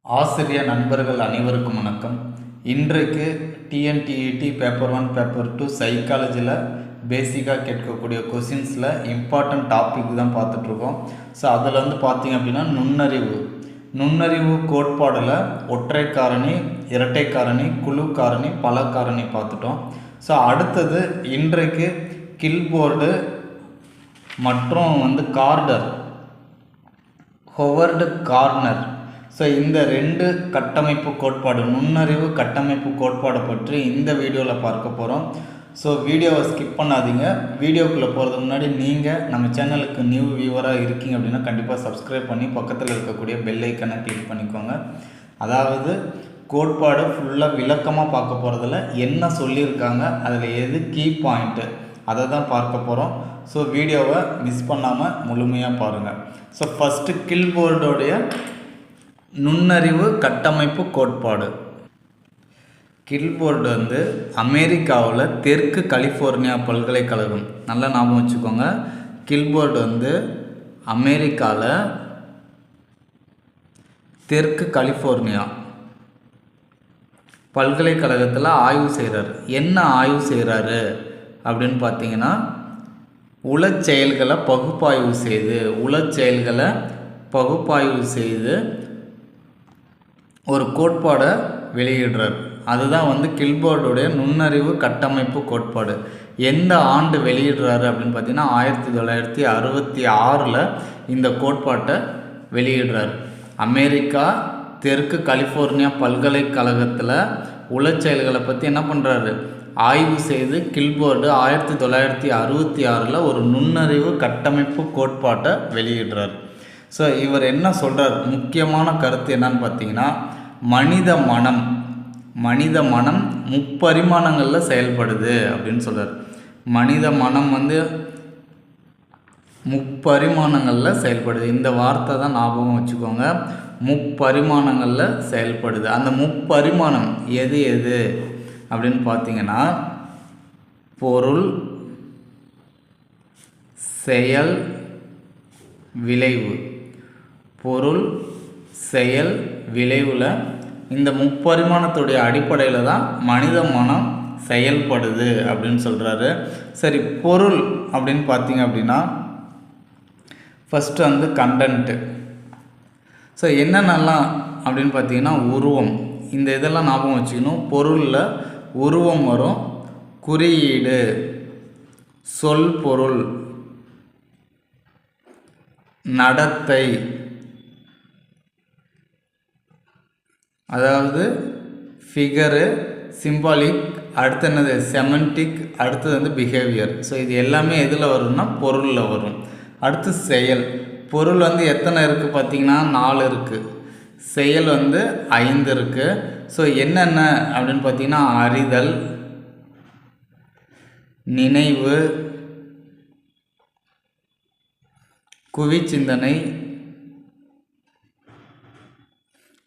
ஆசிரியர் நண்பர்கள் அனைவருக்கும் வணக்கம். இன்றைக்கு டிஎன்டிஇடி பேப்பர் 1 பேப்பர் 2 சைக்காலஜியில் பேசிக்காக கேட்கக்கூடிய கொஷின்ஸில் இம்பார்ட்டன்ட் டாபிக் தான் பார்த்துட்ருக்கோம். ஸோ அதில் பார்த்தீங்க அப்படின்னா நுண்ணறிவு கோட்பாடில் ஒற்றை காரணி, இரட்டை காரணி, குழு காரணி, பல காரணி பார்த்துட்டோம். ஸோ அடுத்தது இன்றைக்கு கில்போர்டு மற்றும் ஹோவர்டு கார்னர். ஸோ இந்த ரெண்டு கட்டமைப்பு கோட்பாடு, நுண்ணறிவு கட்டமைப்பு கோட்பாடை பற்றி இந்த வீடியோவில் பார்க்க போகிறோம். ஸோ வீடியோவை ஸ்கிப் பண்ணாதீங்க. வீடியோக்குள்ளே போகிறதுக்கு முன்னாடி நீங்கள் நம்ம சேனலுக்கு நியூ வியூவராக இருக்கீங்க அப்படின்னா கண்டிப்பாக சப்ஸ்கிரைப் பண்ணி பக்கத்தில் இருக்கக்கூடிய பெல் ஐக்கனை கிளிக் பண்ணிக்கோங்க. அதாவது கோட்பாடு ஃபுல்லாக விளக்கமாக பார்க்க போகிறதில்ல, என்ன சொல்லியிருக்காங்க, அதில் எது கீ பாயிண்ட்டு அதை தான் பார்க்க போகிறோம். ஸோ வீடியோவை மிஸ் பண்ணாமல் முழுமையாக பாருங்கள். ஸோ ஃபஸ்ட்டு கில்போர்டோடைய நுண்ணறிவு கட்டமைப்பு கோட்பாடு. கில்போர்டு அமெரிக்காவில் தெற்கு கலிஃபோர்னியா பல்கலைக்கழகம், நல்லா ஞாபகம் வச்சுக்கோங்க. கில்போர்டு அமெரிக்காவில் தெற்கு கலிஃபோர்னியா பல்கலைக்கழகத்தில் ஆய்வு செய்கிறார். என்ன ஆய்வு செய்கிறாரு அப்படின்னு பார்த்தீங்கன்னா, உளச்செயல்களை பகுப்பாய்வு செய்து ஒரு கோட்பாடை வெளியிடுறார். அதுதான் கில்போர்டுடைய நுண்ணறிவு கட்டமைப்பு கோட்பாடு. எந்த ஆண்டு வெளியிடுறாரு அப்படின்னு பார்த்தீங்கன்னா 1966 இந்த கோட்பாட்டை வெளியிடுறார். அமெரிக்கா தெற்கு கலிஃபோர்னியா பல்கலைக்கழகத்தில் உளச்செயல்களை பற்றி என்ன பண்ணுறாரு, ஆய்வு செய்து கில்போர்டு 1966 ஒரு நுண்ணறிவு கட்டமைப்பு கோட்பாட்டை வெளியிடுறார். ஸோ இவர் என்ன சொல்கிறார், முக்கியமான கருத்து என்னன்னு பார்த்தீங்கன்னா, மனித மனம் முப்பரிமாணங்களில் செயல்படுது அப்படின்னு சொல்கிறார். மனித மனம் முப்பரிமாணங்களில் செயல்படுது. இந்த வார்த்தை தான் ஞாபகம் வச்சுக்கோங்க, முப்பரிமாணங்களில் செயல்படுது. அந்த முப்பரிமாணம் எது அப்படின்னு பார்த்தீங்கன்னா, பொருள், செயல், விளைவு. பொருள், செயல், விளைவில் இந்த முப்பரிமாணத்துடைய அடிப்படையில் தான் மனித மனம் செயல்படுது அப்படின்னு சொல்கிறாரு. சரி, பொருள் அப்படின்னு பார்த்தீங்க அப்படின்னா ஃபஸ்ட்டு கண்டென்ட்டு. ஸோ என்னென்னலாம் அப்படின்னு பார்த்தீங்கன்னா, உருவம். இந்த இதெல்லாம் ஞாபகம் வச்சுக்கணும். பொருளில் உருவம் வரும், குறியீடு, சொல் பொருள், நடத்தை, அதாவது ஃபிகரு, சிம்பாலிக், அடுத்து என்னது செமண்டிக், அடுத்தது பிஹேவியர். ஸோ இது எல்லாமே எதில் வரும்னா பொருளில் வரும். அடுத்து செயல். பொருள் எத்தனை இருக்குது பார்த்தீங்கன்னா 4 இருக்குது. செயல் 5 இருக்குது. ஸோ என்னென்ன அப்படின்னு பார்த்தீங்கன்னா, அறிதல், நினைவு, குவிச்சிந்தனை,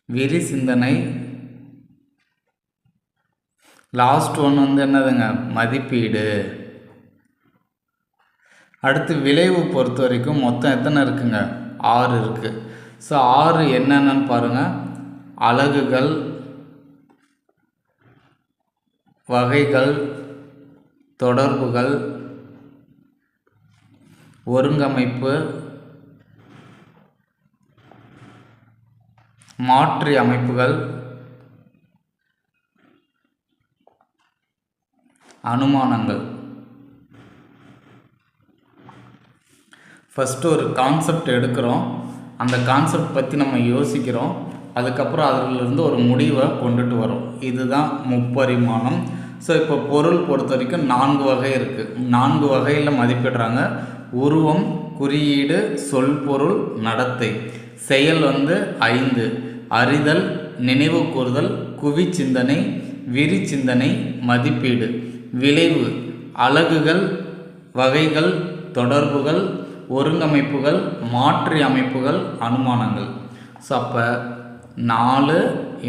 விரி சிந்தனை, லாஸ்ட் ஒன் என்னதுங்க, மதிப்பீடு. அடுத்து விளைவு பொறுத்த வரைக்கும் மொத்தம் எத்தனை இருக்குங்க, 6 இருக்குது. ஸோ 6 என்னென்னு பாருங்கள், அலகுகள், வகைகள், தொடர்புகள், ஒருங்கமைப்பு, மாற்றி அமைப்புகள், அனுமானங்கள். ஃபஸ்ட்டு ஒரு கான்செப்ட் எடுக்கிறோம், அந்த கான்செப்ட் பற்றி நம்ம யோசிக்கிறோம், அதுக்கப்புறம் அதிலிருந்து ஒரு முடிவை கொண்டுட்டு வரோம். இதுதான் முப்பரிமாணம். ஸோ இப்போ பொருள் பொறுத்த வரைக்கும் 4 வகை இருக்குது. 4 வகையில் மதிப்பிடுறாங்க. உருவம், குறியீடு, சொல் பொருள், நடத்தை. செயல் 5, அறிதல், நினைவு கூறுதல், குவிச்சிந்தனை, விரி சிந்தனை, மதிப்பீடு. விளைவு, அலகுகள், வகைகள், தொடர்புகள், ஒருங்கமைப்புகள், மாற்றி அமைப்புகள், அனுமானங்கள். ஸோ அப்போ 4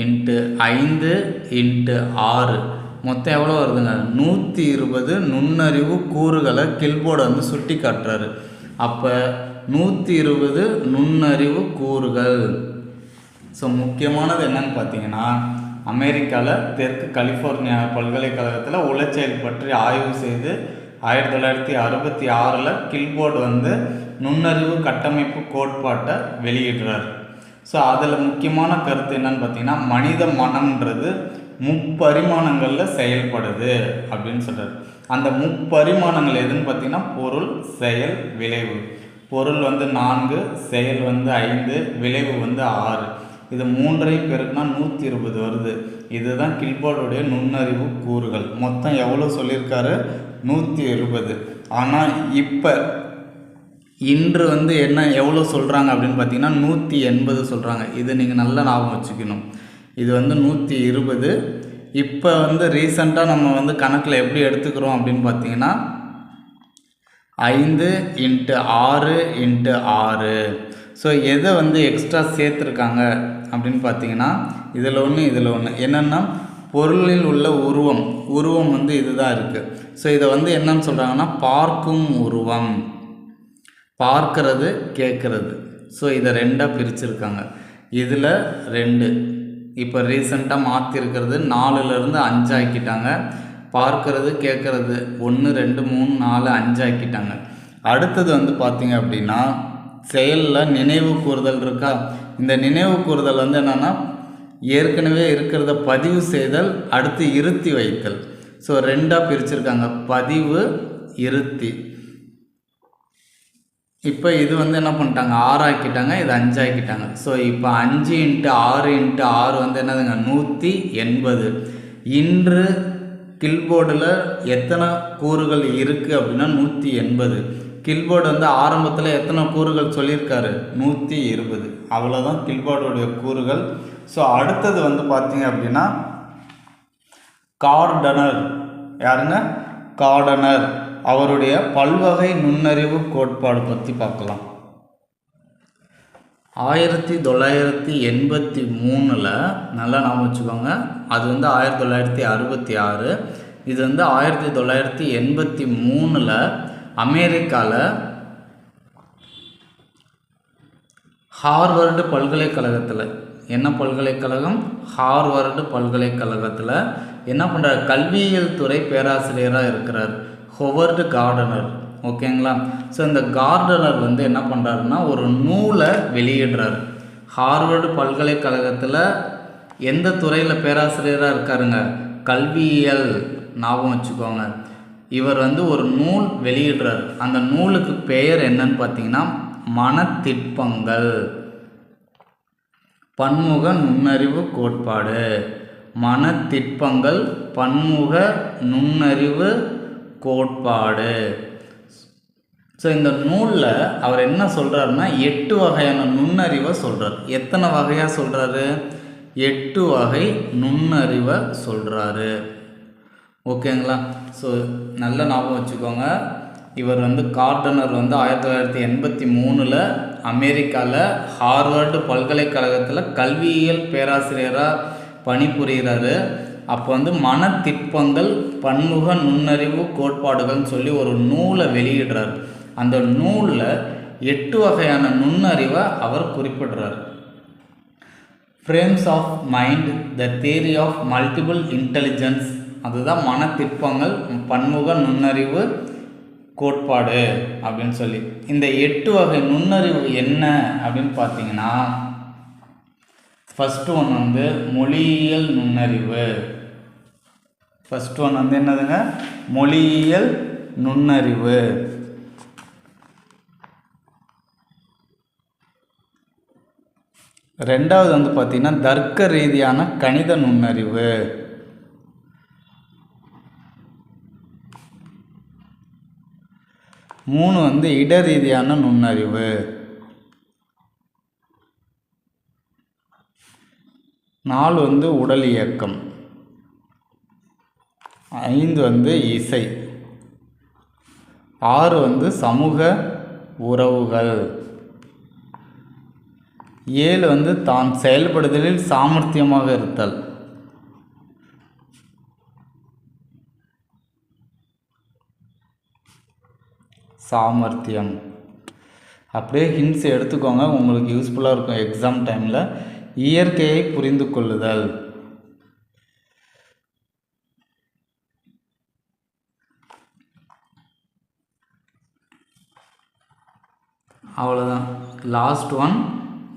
× 5 × 6 மொத்தம் எவ்வளோ வருதுங்க, 120 நுண்ணறிவு கூறுகளை கில்போர்டு சுட்டி காட்டுறாரு. அப்போ 120 நுண்ணறிவு கூறுகள். ஸோ முக்கியமானது என்னன்னு பார்த்தீங்கன்னா, அமெரிக்காவில் தெற்கு கலிஃபோர்னியா பல்கலைக்கழகத்தில் உளச்செயல் பற்றி ஆய்வு செய்து 1966 கில்போர்டு வந்து நுண்ணறிவு கட்டமைப்பு கோட்பாட்டை வெளியிடுறார். ஸோ அதில் முக்கியமான கருத்து என்னன்னு பார்த்தீங்கன்னா, மனித மனம்ன்றது முப்பரிமாணங்களில் செயல்படுது அப்படின்னு சொல்கிறார். அந்த முப்பரிமாணங்கள் எதுன்னு பார்த்தீங்கன்னா, பொருள், செயல், விளைவு. பொருள் வந்து 4, செயல் வந்து 5, விளைவு வந்து 6. இது 3ஐயும் பெருக்குனா 120 வருது. இதுதான் கில்போர்டுடைய நுண்ணறிவு கூறுகள். மொத்தம் எவ்வளோ சொல்லியிருக்காரு? 120. ஆனால் இப்போ இன்று வந்து என்ன எவ்வளோ சொல்கிறாங்க அப்படின்னு பார்த்தீங்கன்னா 180 சொல்கிறாங்க. இது நீங்கள் நல்லா ஞாபகம் வச்சுக்கணும். இது வந்து 120. இப்போ வந்து ரீசண்டாக நம்ம வந்து கணக்கில் எப்படி எடுத்துக்கிறோம் அப்படின்னு பார்த்தீங்கன்னா 5 × 6 × 6. ஸோ எதை வந்து எக்ஸ்ட்ரா சேர்த்துருக்காங்க அப்படின்னு பார்த்தீங்கன்னா இதில் ஒன்று என்னென்னா பொருளில் உள்ள உருவம் வந்து இதுதான் இருக்குது. ஸோ இதை வந்து என்னன்னு சொல்கிறாங்கன்னா பார்க்கும் உருவம், பார்க்கறது, கேட்குறது. ஸோ இதை 2ஆக பிரிச்சுருக்காங்க. இதில் 2 இப்போ ரீசெண்டாக மாற்றிருக்கிறது 4லேருந்து 5 ஆக்கிட்டாங்க. பார்க்கறது, கேட்குறது 1 2 3 4 5 ஆக்கிட்டாங்க. அடுத்தது வந்து பார்த்திங்க அப்படின்னா செயலில் நினைவு கூறுதல் இருக்கா. இந்த நினைவு கூறுதல் வந்து என்னென்னா ஏற்கனவே இருக்கிறத பதிவு செய்தல், அடுத்து இருத்தி வைத்தல். ஸோ 2ஆக பிரிச்சுருக்காங்க, பதிவு, இருத்தி. இப்போ இது வந்து என்ன பண்ணிட்டாங்க 6 ஆக்கிட்டாங்க, இது 5 ஆக்கிட்டாங்க. ஸோ இப்போ 5 × 6 × 6 வந்து என்னதுங்க 180. இன்று கில்போர்டில் எத்தனை கூறுகள் இருக்குது அப்படின்னா 180. கில்போர்டு வந்து ஆரம்பத்தில் எத்தனை கூறுகள் சொல்லியிருக்காரு? 120. அவ்வளோதான் கில்போர்டுடைய கூறுகள். ஸோ அடுத்தது வந்து பார்த்தீங்க அப்படின்னா கார்டனர். யாருங்க? கார்டனர். அவருடைய பல்வகை நுண்ணறிவு கோட்பாடு பற்றி பார்க்கலாம். 1983 நல்லா ஞாபகம் வச்சுக்கோங்க. அது வந்து 1966. இது வந்து 1983 அமெரிக்காவில் ஹார்வர்டு பல்கலைக்கழகத்தில், என்ன பல்கலைக்கழகம்? ஹார்வர்டு பல்கலைக்கழகத்தில் என்ன பண்ணுறார்? கல்வியியல் துறை பேராசிரியராக இருக்கிறார் ஹோவர்டு கார்டனர். ஓகேங்களா? ஸோ இந்த கார்டனர் வந்து என்ன பண்ணுறாருன்னா ஒரு நூலை வெளியிடுறார். ஹார்வர்டு பல்கலைக்கழகத்தில் எந்த துறையில் பேராசிரியராக இருக்காருங்க? கல்வியியல். ஞாபகம் வச்சுக்கோங்க. இவர் வந்து ஒரு நூல் வெளியிடுறார். அந்த நூலுக்கு பெயர் என்னன்னு பார்த்தீங்கன்னா மனத்திட்பங்கள், பன்முக நுண்ணறிவு கோட்பாடு. மனத்திட்பங்கள், பன்முக நுண்ணறிவு கோட்பாடு. ஸோ இந்த நூலில் அவர் என்ன சொல்கிறாருன்னா 8 வகையான நுண்ணறிவை சொல்கிறார். எத்தனை வகையாக சொல்கிறாரு? 8 வகை நுண்ணறிவை சொல்கிறாரு. ஓகேங்களா? ஸோ நல்ல ஞாபகம் வச்சுக்கோங்க. இவர் வந்து கார்டனர் வந்து 1983 அமெரிக்காவில் ஹார்வர்டு பல்கலைக்கழகத்தில் கல்வியியல் பேராசிரியராக பணிபுரிகிறாரு. அப்போ வந்து மனத்திட்பங்கள், பன்முக நுண்ணறிவு கோட்பாடுகள்னு சொல்லி ஒரு நூலை வெளியிடுறார். அந்த நூலில் 8 வகையான நுண்ணறிவை அவர் குறிப்பிடுறார். Frames of mind, the theory of multiple intelligence. அதுதான் மனத்திட்பங்கள், பன்முக நுண்ணறிவு கோட்பாடு அப்படின்னு சொல்லி. இந்த 8 வகை நுண்ணறிவு என்ன அப்படின்னு பார்த்தீங்கன்னா ஃபஸ்ட்டு ஒன் வந்து மொழியியல் நுண்ணறிவு. ஃபஸ்ட்டு ஒன் வந்து என்னதுங்க? மொழியியல் நுண்ணறிவு. ரெண்டாவது வந்து பார்த்திங்கன்னா தர்க்க ரீதியான கணித நுண்ணறிவு. மூணு வந்து இட ரீதியான நுண்ணறிவு. 4 வந்து உடல் இயக்கம். 5 வந்து இசை. 6 வந்து சமூக உறவுகள். 7 வந்து தான் செயல்படுதலில் சாமர்த்தியமாக இருத்தல். சாமர்த்தியம். அப்படியே ஹிண்ட்ஸ் எடுத்துக்கோங்க, உங்களுக்கு யூஸ்ஃபுல்லாக இருக்கும் எக்ஸாம் டைமில். இயற்கையை புரிந்து கொள்ளுதல். அவ்வளோதான். லாஸ்ட் ஒன்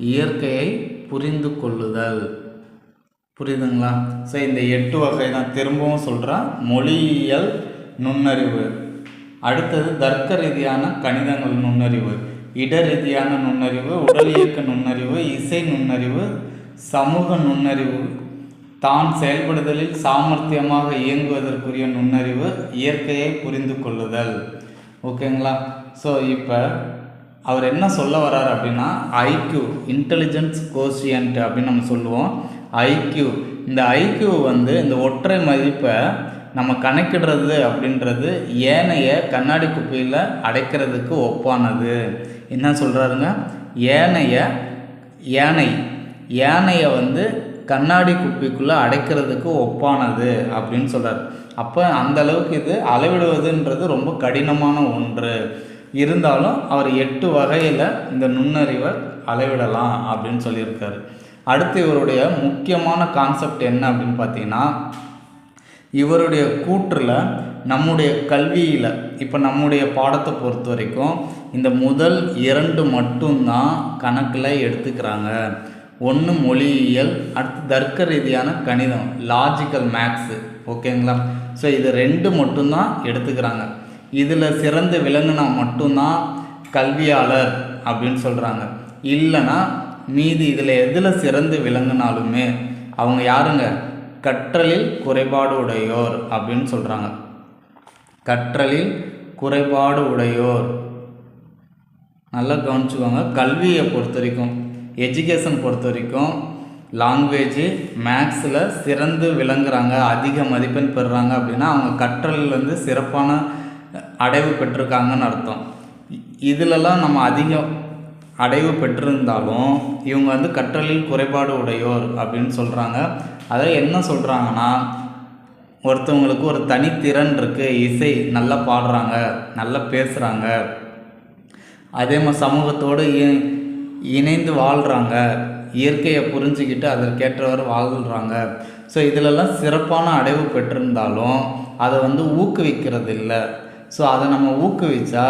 இயற்கையை புரிந்து கொள்ளுதல். புரியுதுங்களா? ஸோ இந்த 8 வகை தான் திரும்பவும் சொல்கிறேன். மொழியியல் நுண்ணறிவு, அடுத்தது தர்க்க ரீதியான கணிதங்கள் நுண்ணறிவு, இட ரீதியான நுண்ணறிவு, உடல் இயக்க நுண்ணறிவு, இசை நுண்ணறிவு, சமூக நுண்ணறிவு, தான் செயல்படுதலில் சாமர்த்தியமாக இயங்குவதற்குரிய நுண்ணறிவு, இயற்கையை புரிந்து கொள்ளுதல். ஓகேங்களா? ஸோ இப்போ அவர் என்ன சொல்ல வர்றார் அப்படின்னா, ஐக்யூ, இன்டெலிஜென்ஸ் கோஷியன்ட் அப்படின்னு நம்ம சொல்லுவோம். ஐக்யூ, இந்த ஐக்யூ வந்து இந்த ஒற்றை மதிப்பை நம்ம கணக்கிடுறது அப்படின்றது ஏனைய கண்ணாடி குப்பையில் அடைக்கிறதுக்கு ஒப்பானது. என்ன சொல்கிறாருங்க? யானையை வந்து கண்ணாடி குப்பைக்குள்ளே அடைக்கிறதுக்கு ஒப்பானது அப்படின்னு சொல்கிறார். அப்போ அந்த அளவுக்கு இது அளவிடுவதுன்றது ரொம்ப கடினமான ஒன்று. இருந்தாலும் அவர் 8 வகையில் இந்த நுண்ணறிவை அளவிடலாம் அப்படின்னு சொல்லியிருக்காரு. அடுத்து இவருடைய முக்கியமான கான்செப்ட் என்ன அப்படின்னு பார்த்தீங்கன்னா, இவருடைய கூற்றில் நம்முடைய கல்வியில் இப்போ நம்முடைய பாடத்தை பொறுத்த வரைக்கும் இந்த முதல் 2 மட்டும்தான் கணக்கில் எடுத்துக்கிறாங்க. ஒன்று மொழியியல், அடுத்து தர்க்க ரீதியான கணிதம், லாஜிக்கல் மேக்ஸு. ஓகேங்களா? ஸோ இது 2 மட்டும்தான் எடுத்துக்கிறாங்க. இதில் சிறந்து விளங்குனா மட்டும்தான் கல்வியாளர் அப்படின்னு சொல்கிறாங்க. இல்லைன்னா மீதி இதில் எதில் சிறந்து விளங்குனாலுமே அவங்க யாருங்க? கற்றலில் குறைபாடு உடையோர் அப்படின்னு சொல்கிறாங்க. கற்றலில் குறைபாடு உடையோர். நல்லா கவனிச்சுக்கோங்க. கல்வியை பொறுத்த வரைக்கும், எஜுகேஷன் பொறுத்த வரைக்கும் லாங்குவேஜு, மேக்ஸில் சிறந்து விளங்குறாங்க, அதிக மதிப்பெண் பெறுறாங்க அப்படின்னா அவங்க கற்றலில் வந்து சிறப்பான அடைவு பெற்றிருக்காங்கன்னு அர்த்தம். இதிலெல்லாம் நம்ம அதிகம் அடைவு பெற்றிருந்தாலும் இவங்க வந்து கற்றலில் குறைபாடு உடையோர் அப்படின்னு சொல்கிறாங்க. அதை என்ன சொல்கிறாங்கன்னா, ஒருத்தவங்களுக்கு ஒரு தனித்திறன் இருக்குது, இசை நல்லா பாடுறாங்க, நல்லா பேசுகிறாங்க, அதே மாதிரி சமூகத்தோடு இணைந்து வாழ்கிறாங்க, இயற்கையை புரிஞ்சுக்கிட்டு அதற்கேற்றவர் வாழ்கிறாங்க. ஸோ இதிலெல்லாம் சிறப்பான அடைவு பெற்றிருந்தாலும் அதை வந்து ஊக்குவிக்கிறது இல்லை. ஸோ அதை நம்ம ஊக்குவிச்சா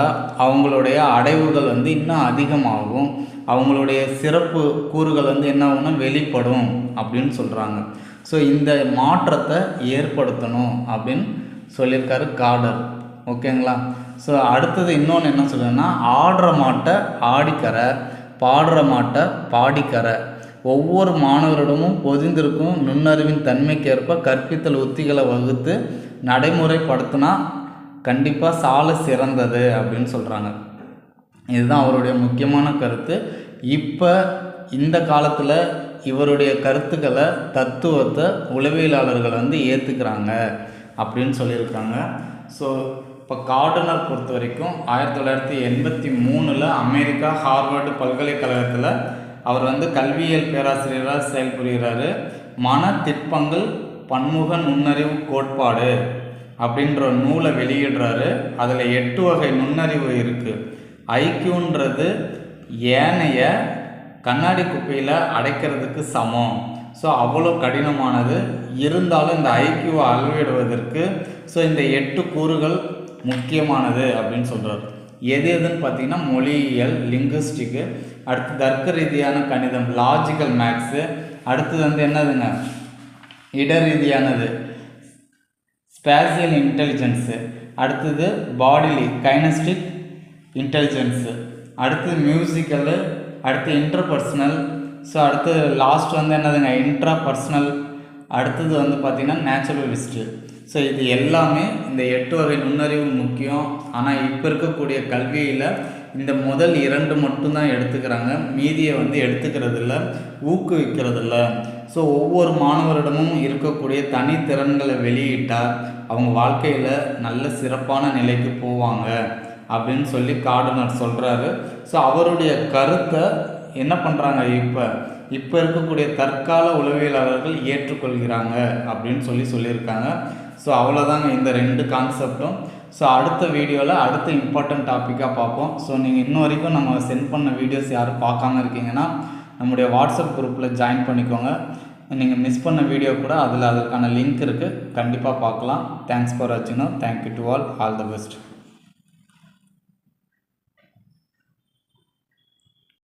அவங்களுடைய அடைவுகள் வந்து இன்னும் அதிகமாகும், அவங்களுடைய சிறப்பு கூறுகள் வந்து என்ன ஆகும்னா வெளிப்படும் அப்படின்னு சொல்கிறாங்க. ஸோ இந்த மாற்றத்தை ஏற்படுத்தணும் அப்படின்னு சொல்லியிருக்காரு காடர். ஓகேங்களா? ஸோ அடுத்தது இன்னொன்று என்ன சொல்லுன்னா, ஆடுற மாட்டை ஆடிக்கரை, பாடுற மாட்டை பாடிக்கரை. ஒவ்வொரு மாணவரிடமும் பொதிந்திருக்கும் நுண்ணறிவின் தன்மைக்கேற்ப கற்பித்தல் உத்திகளை வகுத்து நடைமுறைப்படுத்தினா கண்டிப்பாக சால சிறந்தது அப்படின்னு சொல்கிறாங்க. இதுதான் அவருடைய முக்கியமான கருத்து. இப்போ இந்த காலத்தில் இவருடைய கருத்துக்களை, தத்துவத்தை உளவியலாளர்கள் வந்து ஏற்றுக்கிறாங்க அப்படின்னு சொல்லியிருக்காங்க. ஸோ இப்போ கார்டனர் பொறுத்த வரைக்கும் 1983 அமெரிக்கா ஹார்வர்டு பல்கலைக்கழகத்தில் அவர் வந்து கல்வியியல் பேராசிரியராக செயல்புரிகிறாரு. மனத்திற்பங்கள் பன்முக நுண்ணறிவு கோட்பாடு அப்படின்ற நூலை வெளியிடுறாரு. அதில் 8 வகை நுண்ணறிவு இருக்குது. ஐக்யூன்றது ஏனைய கண்ணாடி குப்பையில் அடைக்கிறதுக்கு சமம். ஸோ அவ்வளோ கடினமானது. இருந்தாலும் இந்த ஐக்யூவை அளவிடுவதற்கு ஸோ இந்த 8 கூறுகள் முக்கியமானது அப்படின்னு சொல்கிறார். எதுன்னு பார்த்தீங்கன்னா மொழியியல், லிங்குஸ்டிக்கு, அடுத்து தர்க்க ரீதியான கணிதம், லாஜிக்கல் மேக்ஸு, அடுத்தது வந்து என்னதுங்க இட ரீதியானது ஸ்பேசியல் இன்டெலிஜென்ஸு, அடுத்தது பாடிலி கைனஸ்டிக் இன்டெலிஜென்ஸு, அடுத்தது மியூசிக்கலு, அடுத்து இன்டர்பர்சனல், ஸோ அடுத்து லாஸ்ட் வந்து என்னதுங்க இன்ட்ரா பர்சனல், அடுத்தது வந்து பார்த்திங்கன்னா நேச்சுரலிஸ்ட்டு. ஸோ இது எல்லாமே இந்த 8 வகை நுண்ணறிவு முக்கியம். ஆனால் இப்போ இருக்கக்கூடிய கல்வியில் இந்த முதல் 2 மட்டும்தான் எடுத்துக்கிறாங்க, மீதியை வந்து எடுத்துக்கிறதில்ல, ஊக்குவிக்கிறதில்ல. ஸோ ஒவ்வொரு மாணவரிடமும் இருக்கக்கூடிய தனித்திறன்களை வெளியிட்டால் அவங்க வாழ்க்கையில் நல்ல சிறப்பான நிலைக்கு போவாங்க அப்படின்னு சொல்லி கார்டனர் சொல்கிறாரு. ஸோ அவருடைய கருத்தை என்ன பண்ணுறாங்க, இப்போ இருக்கக்கூடிய தற்கால உளவியலாளர்கள் ஏற்றுக்கொள்கிறாங்க அப்படின்னு சொல்லியிருக்காங்க. ஸோ அவ்வளோதாங்க இந்த 2 கான்செப்டும். ஸோ அடுத்த வீடியோவில் அடுத்த இம்பார்ட்டன்ட் டாப்பிக்காக பார்ப்போம். ஸோ நீங்கள் இன்ன வரைக்கும் நம்ம சென்ட் பண்ண வீடியோஸ் யாரும் பார்க்காம இருக்கீங்கன்னா நம்முடைய வாட்ஸ்அப் குரூப்பில் ஜாயின் பண்ணிக்கோங்க. நீங்கள் மிஸ் பண்ண வீடியோ கூட அதில் அதற்கான லிங்க் இருக்குது, கண்டிப்பாக பார்க்கலாம். தேங்க்ஸ் ஃபார் வாட்சிங். Thank you to all the best.